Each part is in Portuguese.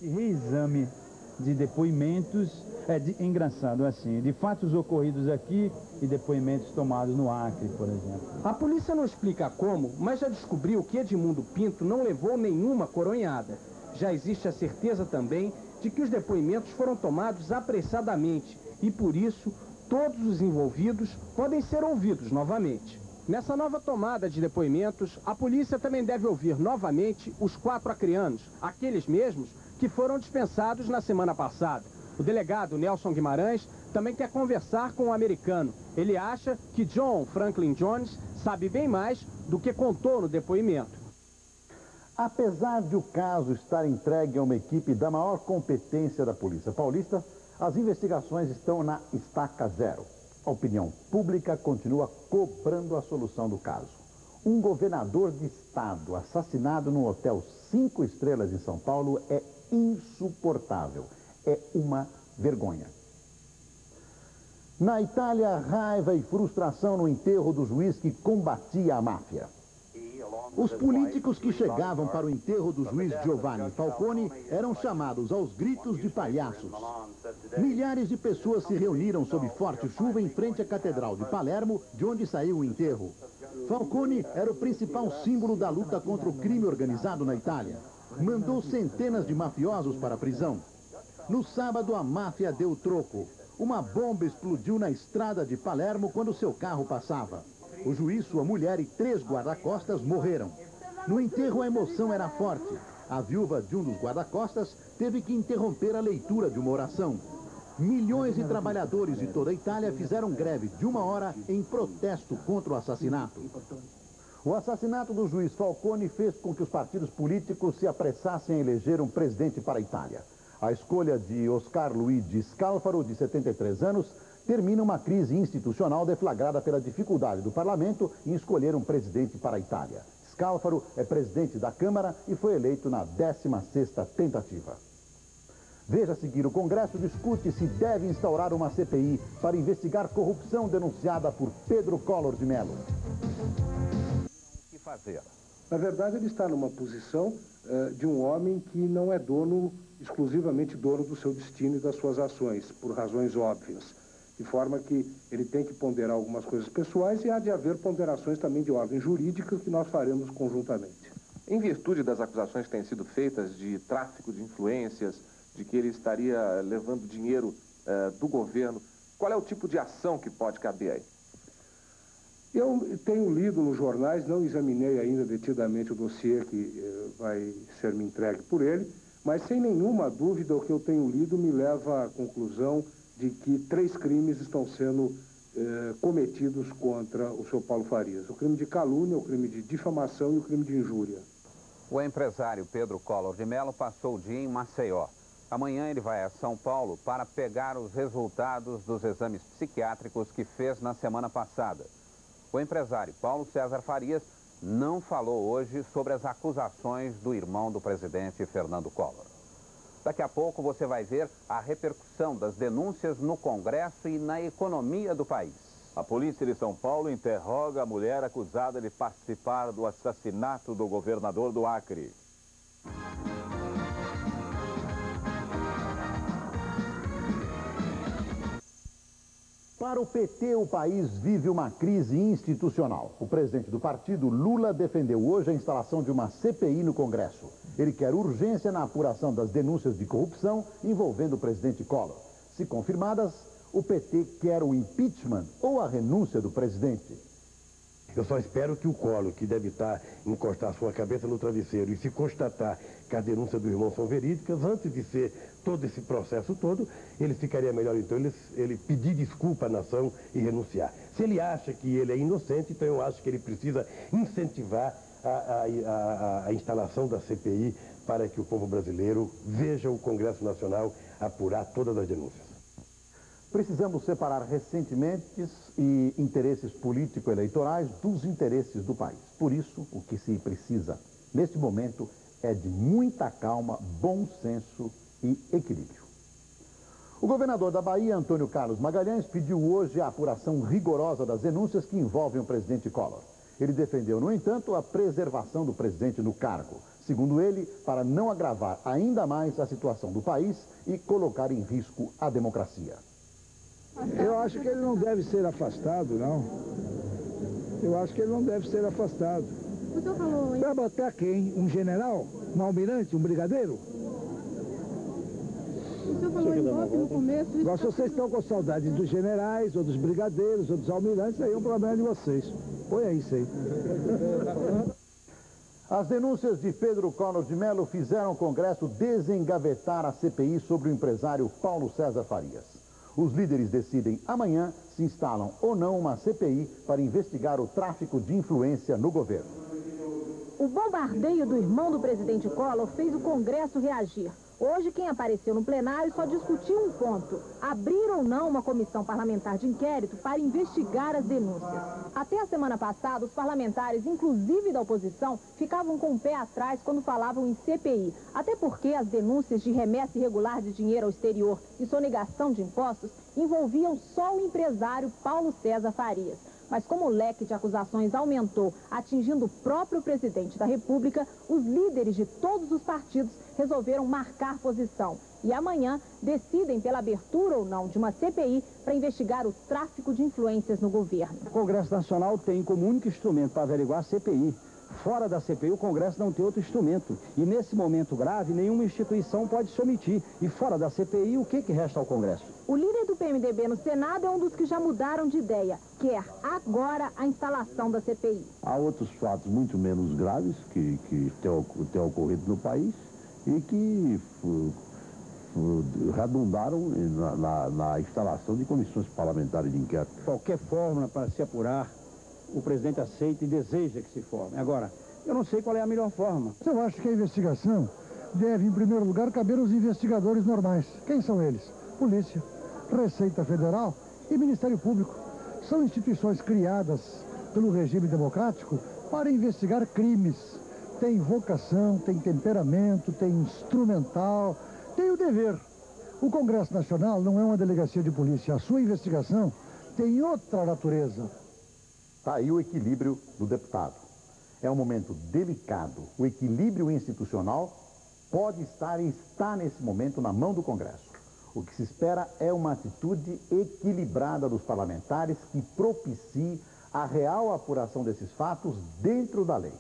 Reexame de depoimentos, engraçado assim, de fatos ocorridos aqui e depoimentos tomados no Acre, por exemplo. A polícia não explica como, mas já descobriu que Edmundo Pinto não levou nenhuma coronhada. Já existe a certeza também de que os depoimentos foram tomados apressadamente e, por isso, todos os envolvidos podem ser ouvidos novamente. Nessa nova tomada de depoimentos, a polícia também deve ouvir novamente os 4 acreanos, aqueles mesmos que foram dispensados na semana passada. O delegado Nelson Guimarães também quer conversar com o americano. Ele acha que John Franklin Jones sabe bem mais do que contou no depoimento. Apesar de o caso estar entregue a uma equipe da maior competência da Polícia Paulista, as investigações estão na estaca zero. A opinião pública continua cobrando a solução do caso. Um governador de estado assassinado num hotel 5 estrelas em São Paulo é insuportável. É uma vergonha. Na Itália, raiva e frustração no enterro do juiz que combatia a máfia. Os políticos que chegavam para o enterro do juiz Giovanni Falcone eram chamados aos gritos de palhaços. Milhares de pessoas se reuniram sob forte chuva em frente à Catedral de Palermo, de onde saiu o enterro. Falcone era o principal símbolo da luta contra o crime organizado na Itália. Mandou centenas de mafiosos para a prisão. No sábado, a máfia deu troco. Uma bomba explodiu na estrada de Palermo quando seu carro passava. O juiz, sua mulher e 3 guarda-costas morreram. No enterro, a emoção era forte. A viúva de um dos guarda-costas teve que interromper a leitura de uma oração. Milhões de trabalhadores de toda a Itália fizeram greve de 1 hora em protesto contra o assassinato. O assassinato do juiz Falcone fez com que os partidos políticos se apressassem a eleger um presidente para a Itália. A escolha de Oscar Luigi Scalfaro, de 73 anos, termina uma crise institucional deflagrada pela dificuldade do parlamento em escolher um presidente para a Itália. Scalfaro é presidente da Câmara e foi eleito na 16ª tentativa. Veja a seguir, o Congresso discute se deve instaurar uma CPI para investigar corrupção denunciada por Pedro Collor de Mello. O que fazer? Na verdade, ele está numa posição de um homem que não é exclusivamente dono do seu destino e das suas ações, por razões óbvias. De forma que ele tem que ponderar algumas coisas pessoais e há de haver ponderações também de ordem jurídica que nós faremos conjuntamente. Em virtude das acusações que têm sido feitas de tráfico de influências, de que ele estaria levando dinheiro do governo, qual é o tipo de ação que pode caber aí? Eu tenho lido nos jornais, não examinei ainda detidamente o dossiê que vai ser me entregue por ele, mas sem nenhuma dúvida o que eu tenho lido me leva à conclusão de que 3 crimes estão sendo cometidos contra o senhor Paulo Farias. O crime de calúnia, o crime de difamação e o crime de injúria. O empresário Pedro Collor de Mello passou o dia em Maceió. Amanhã ele vai a São Paulo para pegar os resultados dos exames psiquiátricos que fez na semana passada. O empresário Paulo César Farias não falou hoje sobre as acusações do irmão do presidente Fernando Collor. Daqui a pouco você vai ver a repercussão das denúncias no Congresso e na economia do país. A polícia de São Paulo interroga a mulher acusada de participar do assassinato do governador do Acre. Para o PT, o país vive uma crise institucional. O presidente do partido, Lula, defendeu hoje a instalação de uma CPI no Congresso. Ele quer urgência na apuração das denúncias de corrupção envolvendo o presidente Collor. Se confirmadas, o PT quer o impeachment ou a renúncia do presidente. Eu só espero que o Collor, que deve encostar sua cabeça no travesseiro e se constatar que as denúncias do irmão são verídicas, antes de ser todo esse processo todo, ele ficaria melhor então ele pedir desculpa à nação e renunciar. Se ele acha que ele é inocente, então eu acho que ele precisa incentivar a instalação da CPI para que o povo brasileiro veja o Congresso Nacional apurar todas as denúncias. Precisamos separar ressentimentos e interesses político-eleitorais dos interesses do país. Por isso, o que se precisa, neste momento, é de muita calma, bom senso e equilíbrio. O governador da Bahia, Antônio Carlos Magalhães, pediu hoje a apuração rigorosa das denúncias que envolvem o presidente Collor. Ele defendeu, no entanto, a preservação do presidente no cargo. Segundo ele, para não agravar ainda mais a situação do país e colocar em risco a democracia. Eu acho que ele não deve ser afastado, não. Eu acho que ele não deve ser afastado. O senhor falou... Para botar quem? Um general? Um almirante? Um brigadeiro? O senhor falou em golpe no começo... Agora, se vocês estão com saudade dos generais, ou dos brigadeiros, ou dos almirantes, aí é um problema de vocês. Põe aí isso aí. As denúncias de Pedro Collor de Mello fizeram o Congresso desengavetar a CPI sobre o empresário Paulo César Farias. Os líderes decidem amanhã se instalam ou não uma CPI para investigar o tráfico de influência no governo. O bombardeio do irmão do presidente Collor fez o Congresso reagir. Hoje, quem apareceu no plenário só discutiu um ponto: abrir ou não uma comissão parlamentar de inquérito para investigar as denúncias. Até a semana passada, os parlamentares, inclusive da oposição, ficavam com o pé atrás quando falavam em CPI. Até porque as denúncias de remessa irregular de dinheiro ao exterior e sonegação de impostos envolviam só o empresário Paulo César Farias. Mas como o leque de acusações aumentou, atingindo o próprio presidente da República, os líderes de todos os partidos resolveram marcar posição. E amanhã decidem pela abertura ou não de uma CPI para investigar o tráfico de influências no governo. O Congresso Nacional tem como único instrumento para averiguar a CPI. Fora da CPI, o Congresso não tem outro instrumento. E nesse momento grave, nenhuma instituição pode se omitir. E fora da CPI, o que resta ao Congresso? O líder do PMDB no Senado é um dos que já mudaram de ideia. Quer agora a instalação da CPI. Há outros fatos muito menos graves que têm ocorrido no país e que redundaram na instalação de comissões parlamentares de inquérito. Qualquer fórmula para se apurar, o presidente aceita e deseja que se forme. Agora, eu não sei qual é a melhor forma. Eu acho que a investigação deve, em primeiro lugar, caber aos investigadores normais. Quem são eles? Polícia, Receita Federal e Ministério Público. São instituições criadas pelo regime democrático para investigar crimes. Tem vocação, tem temperamento, tem instrumental, tem o dever. O Congresso Nacional não é uma delegacia de polícia. A sua investigação tem outra natureza. Está aí o equilíbrio do deputado. É um momento delicado. O equilíbrio institucional pode estar e está nesse momento na mão do Congresso. O que se espera é uma atitude equilibrada dos parlamentares que propicie a real apuração desses fatos dentro da lei.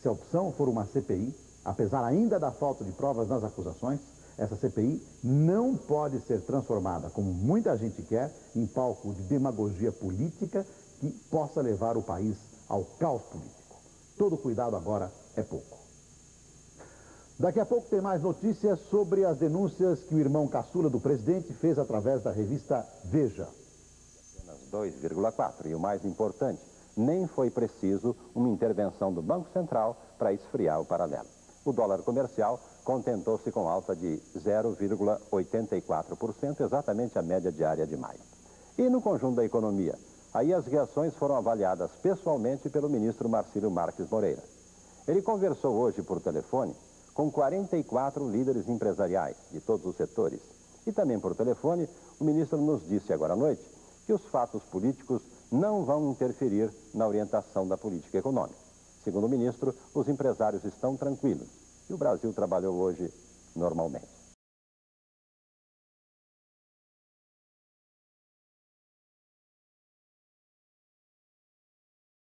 Se a opção for uma CPI, apesar ainda da falta de provas nas acusações, essa CPI não pode ser transformada, como muita gente quer, em palco de demagogia política que possa levar o país ao caos político. Todo cuidado agora é pouco. Daqui a pouco tem mais notícias sobre as denúncias que o irmão caçula do presidente fez através da revista Veja. Apenas 2,4. E o mais importante, nem foi preciso uma intervenção do Banco Central para esfriar o paralelo. O dólar comercial contentou-se com alta de 0,84%, exatamente a média diária de maio. E no conjunto da economia? Aí as reações foram avaliadas pessoalmente pelo ministro Marcílio Marques Moreira. Ele conversou hoje por telefone com 44 líderes empresariais de todos os setores. E também por telefone, o ministro nos disse agora à noite que os fatos políticos não vão interferir na orientação da política econômica. Segundo o ministro, os empresários estão tranquilos e o Brasil trabalhou hoje normalmente.